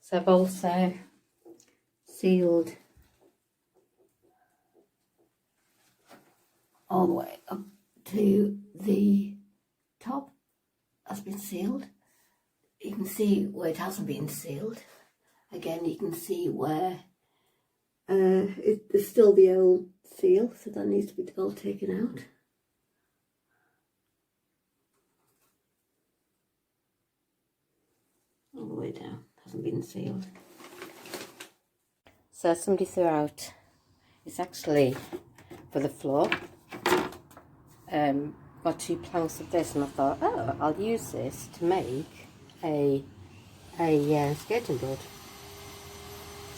So I've also sealed all the way up to the top. Has been sealed. You can see where it hasn't been sealed. Again, you can see where there's still the old seal, so that needs to be all taken out. All the way down, hasn't been sealed. So somebody threw out, it's actually for the floor. Got 2 planks of this, and I thought, oh, I'll use this to make a skating board.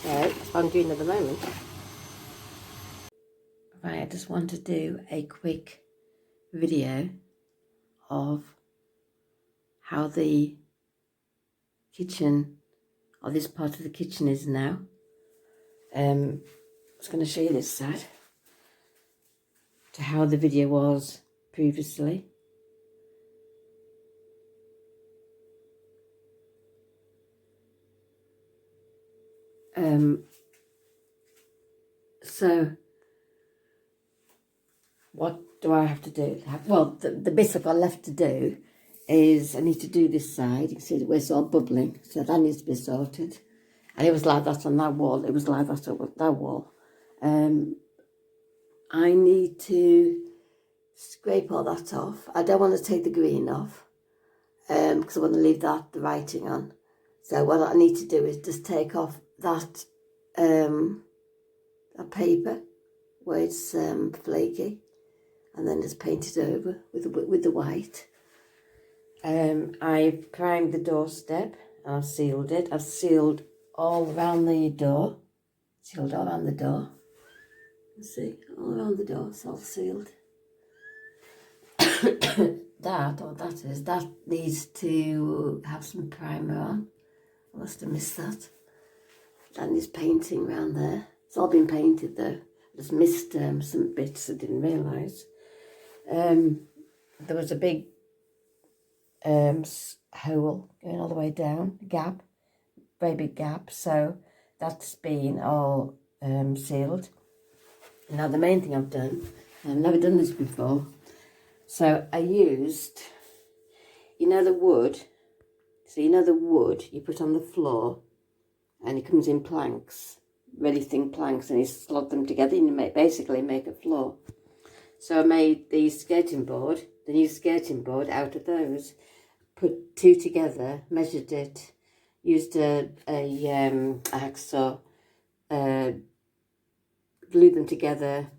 So that's what I'm doing at the moment. Right, I just want to do a quick video of how the kitchen, or this part of the kitchen, is now. I was going to show you this side to how the video was previously. So what do I have to do? Well, the bits I've got left to do is I need to do this side. You can see where it's all bubbling, so that needs to be sorted. And it was like that on that wall. It was like that on that wall. I need to scrape all that off. I don't want to take the green off because I want to leave the writing on. So what I need to do is just take off that paper where it's flaky, and then just paint it over with the white. I've primed the doorstep and I've sealed it. I've sealed all around the door. Sealed all around the door. You see, all around the door, it's all sealed. That needs to have some primer on. I must have missed that. That needs painting around there. It's all been painted though. I just missed some bits I didn't realise. There was a big hole going all the way down, gap, very big gap. So that's been all sealed. Now the main thing I've done, I've never done this before. So I used, you know the wood, so you know the wood you put on the floor and it comes in planks, really thin planks, and you slot them together and you basically make a floor. So I made the skating board, the new skating board, out of those, put 2 together, measured it, used a hacksaw, glued them together,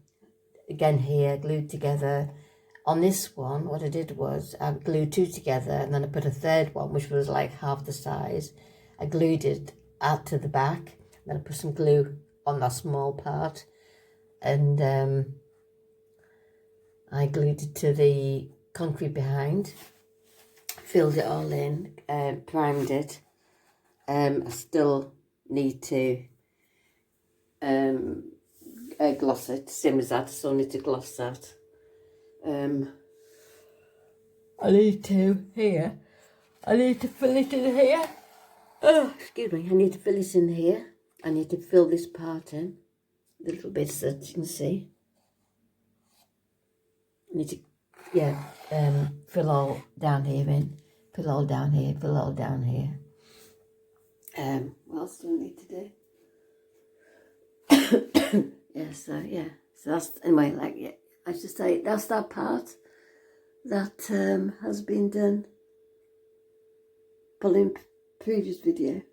again here, glued together. On this one, what I did was I glued 2 together, and then I put a third one, which was like half the size. I glued it out to the back, then I put some glue on that small part, and I glued it to the concrete behind, filled it all in, primed it. I still need to gloss it, same as that. I still need to gloss that. I need to fill it in here. Oh, excuse me, I need to fill it in here. I need to fill this part in, the little bits that you can see. I need to, fill all down here in, fill all down here, fill all down here. What else do I need to do? So that's, anyway, like, yeah, I should say, that's that part that has been done. Following previous videos,